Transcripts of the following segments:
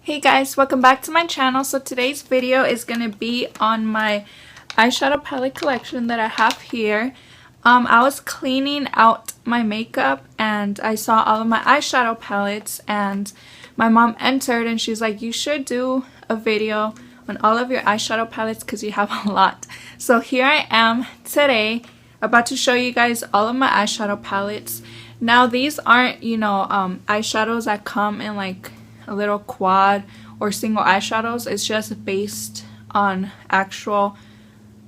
Hey guys, welcome back to my channel. So today's video is going to be on my eyeshadow palette collection that I have here. I was cleaning out my makeup and I saw all of my eyeshadow palettes, and my mom entered and she's like, you should do a video on all of your eyeshadow palettes because you have a lot. So here I am today about to show you guys all of my eyeshadow palettes. Now these aren't, eyeshadows that come in like a little quad or single eyeshadows. It's just based on actual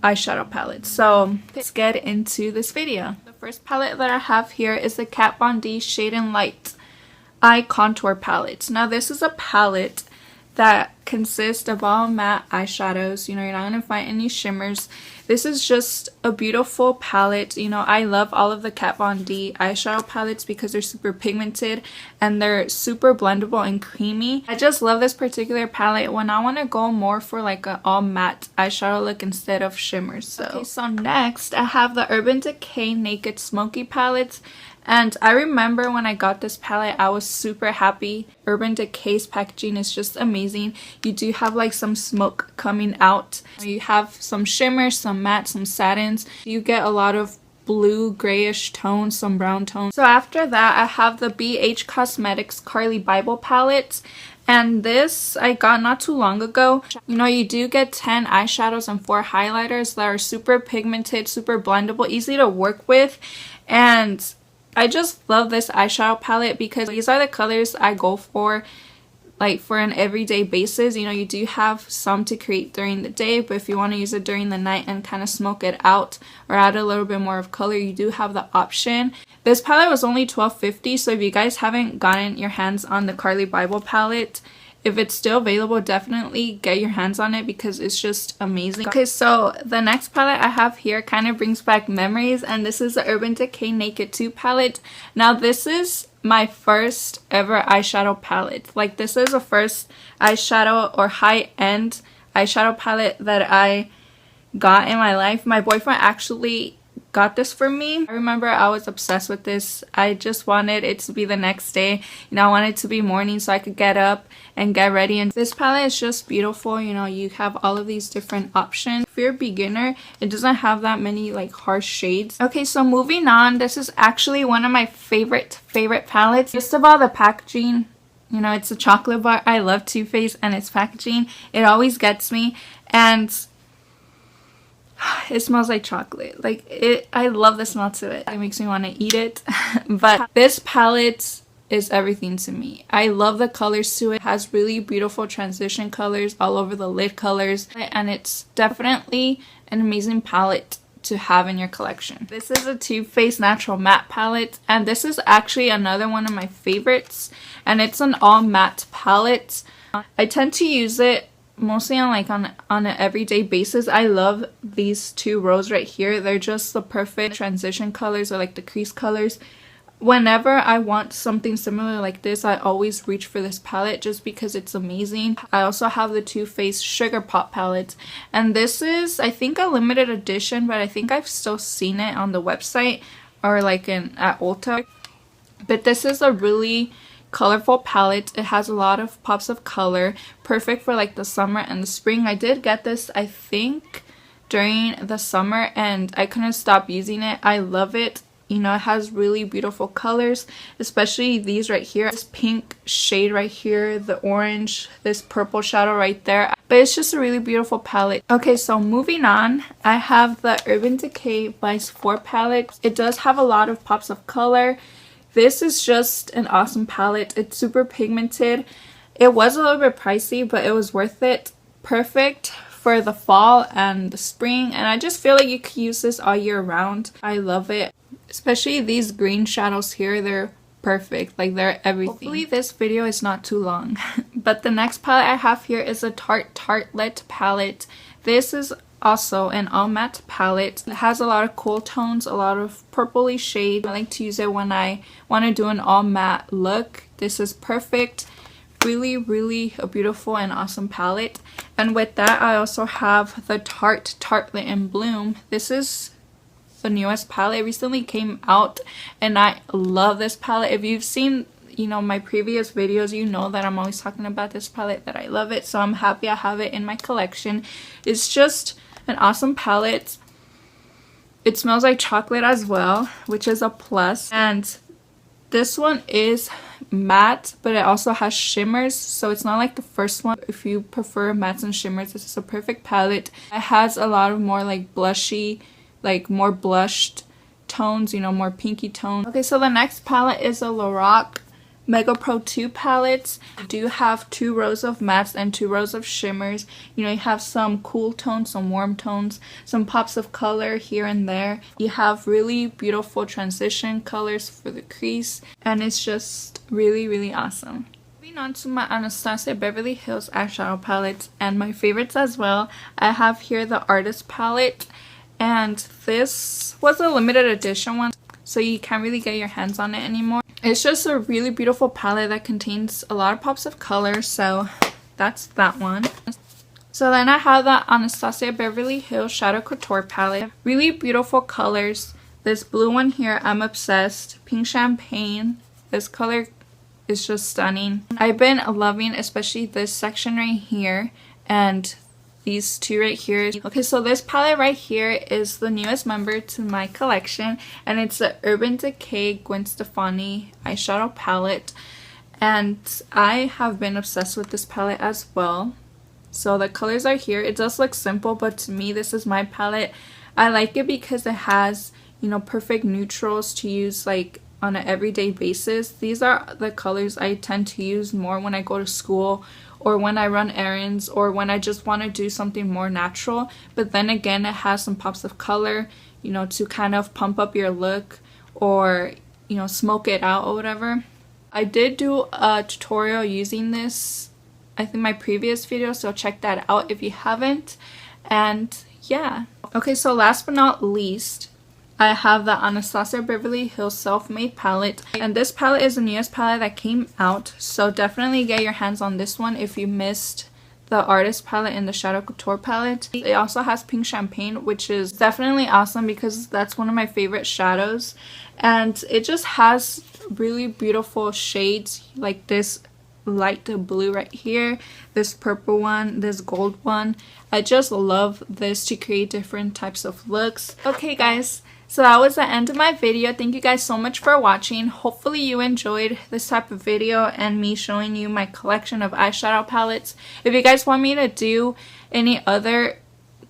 eyeshadow palettes. So let's get into this video. The first palette that I have here is the Kat Von D Shade and Light Eye Contour Palette. Now this is a palette that consists of all matte eyeshadows. You're not going to find any shimmers. This is just a beautiful palette. I love all of the Kat Von D eyeshadow palettes because they're super pigmented and they're super blendable and creamy. I just love this particular palette when I want to go more for like an all matte eyeshadow look instead of shimmers. Okay, so next I have the Urban Decay Naked Smoky palette. And I remember when I got this palette, I was super happy. Urban Decay's packaging is just amazing. You do have like some smoke coming out. You have some shimmers, some matte, some satins. You get a lot of blue grayish tones, some brown tones. So after that, I have the BH Cosmetics Carli Bybel palette. And this I got not too long ago. You do get 10 eyeshadows and 4 highlighters that are super pigmented, super blendable, easy to work with. And I just love this eyeshadow palette because these are the colors I go for, like for an everyday basis. You do have some to create during the day, but if you want to use it during the night and kind of smoke it out or add a little bit more of color, you do have the option. This palette was only $12.50, so if you guys haven't gotten your hands on the Carli Bybel palette, if it's still available, definitely get your hands on it because it's just amazing. Okay, so the next palette I have here kind of brings back memories, and this is the Urban Decay Naked 2 palette. Now this is my first ever eyeshadow palette. Like, this is the first eyeshadow or high-end eyeshadow palette that I got in my life. My boyfriend actually got this for me. I remember I was obsessed with this. I just wanted it to be the next day. I wanted it to be morning so I could get up and get ready. And this palette is just beautiful. You have all of these different options. If you're a beginner, it doesn't have that many like harsh shades. Okay, so moving on, this is actually one of my favorite palettes. First of all, the packaging. It's a chocolate bar. I love Too Faced and its packaging. It always gets me. And it smells like chocolate. I love the smell to it. It makes me want to eat it. But this palette is everything to me. I love the colors to it. It has really beautiful transition colors all over the lid colors, and it's definitely an amazing palette to have in your collection. This is a Too Faced Natural Matte palette, and this is actually another one of my favorites, and it's an all matte palette. I tend to use it mostly on an everyday basis. I love these 2 rows right here. They're just the perfect transition colors, or like the crease colors. Whenever I want something similar like this, I always reach for this palette just because it's amazing. I also have the Too Faced Sugar Pop palette, and this is, I think, a limited edition, but I think I've still seen it on the website or like at Ulta. But this is a really colorful palette. It has a lot of pops of color, perfect for like the summer and the spring. I did get this, I think, during the summer, and I couldn't stop using it. I love it. It has really beautiful colors, especially these right here. This pink shade right here, the orange, this purple shadow right there. But it's just a really beautiful palette. Okay, so moving on, I have the Urban Decay Vice 4 palette. It does have a lot of pops of color. This is just an awesome palette. It's super pigmented. It was a little bit pricey, but it was worth it. Perfect for the fall and the spring, and I just feel like you could use this all year round. I love it. Especially these green shadows here, they're perfect. Like, they're everything. Hopefully this video is not too long. But the next palette I have here is a Tartlette palette. This is also an all matte palette. It has a lot of cool tones, a lot of purpley shade. I like to use it when I want to do an all matte look. This is perfect. Really a beautiful and awesome palette. And with that, I also have the Tarte Tartlette in Bloom. This is the newest palette. It recently came out and I love this palette. If you've seen you know, my previous videos, you know that I'm always talking about this palette, that I love it. So I'm happy I have it in my collection. It's just an awesome palette. It smells like chocolate as well, which is a plus. And this one is matte, but it also has shimmers, so it's not like the first one. If you prefer mattes and shimmers, this is a perfect palette. It has a lot of more like blushy, like more blushed tones, you know, more pinky tones. Okay, so the next palette is a Lorac Mega Pro 2 palette. You do have 2 rows of mattes and 2 rows of shimmers. You know, you have some cool tones, some warm tones, some pops of color here and there. You have really beautiful transition colors for the crease, and it's just really, really awesome. Moving on to my Anastasia Beverly Hills eyeshadow palette, and my favorites as well. I have here the Artist palette, and this was a limited edition one, so you can't really get your hands on it anymore. It's just a really beautiful palette that contains a lot of pops of color, so that's that one. So then I have the Anastasia Beverly Hills Shadow Couture palette. Really beautiful colors. This blue one here, I'm obsessed. Pink Champagne. This color is just stunning. I've been loving especially this section right here and these 2 right here. Okay, so this palette right here is the newest member to my collection, and it's the Urban Decay Gwen Stefani eyeshadow palette, and I have been obsessed with this palette as well. So the colors are here. It does look simple, but to me this is my palette. I like it because it has, you know, perfect neutrals to use like on an everyday basis. These are the colors I tend to use more when I go to school, or when I run errands, or when I just want to do something more natural. But then again, it has some pops of color, you know, to kind of pump up your look, or, you know, smoke it out or whatever. I did do a tutorial using this, I think, my previous video, so check that out if you haven't. And yeah. Okay, so last but not least, I have the Anastasia Beverly Hills Self-Made palette, and this palette is the newest palette that came out, so definitely get your hands on this one if you missed the Artist palette and the Shadow Couture palette. It also has Pink Champagne, which is definitely awesome because that's one of my favorite shadows, and it just has really beautiful shades like this light blue right here, this purple one, this gold one. I just love this to create different types of looks. Okay guys, so that was the end of my video. Thank you guys so much for watching. Hopefully you enjoyed this type of video and me showing you my collection of eyeshadow palettes. If you guys want me to do any other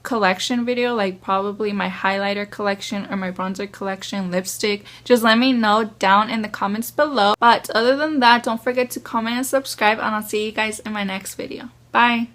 collection video, like probably my highlighter collection or my bronzer collection, lipstick, just let me know down in the comments below. But other than that, don't forget to comment and subscribe, and I'll see you guys in my next video. Bye!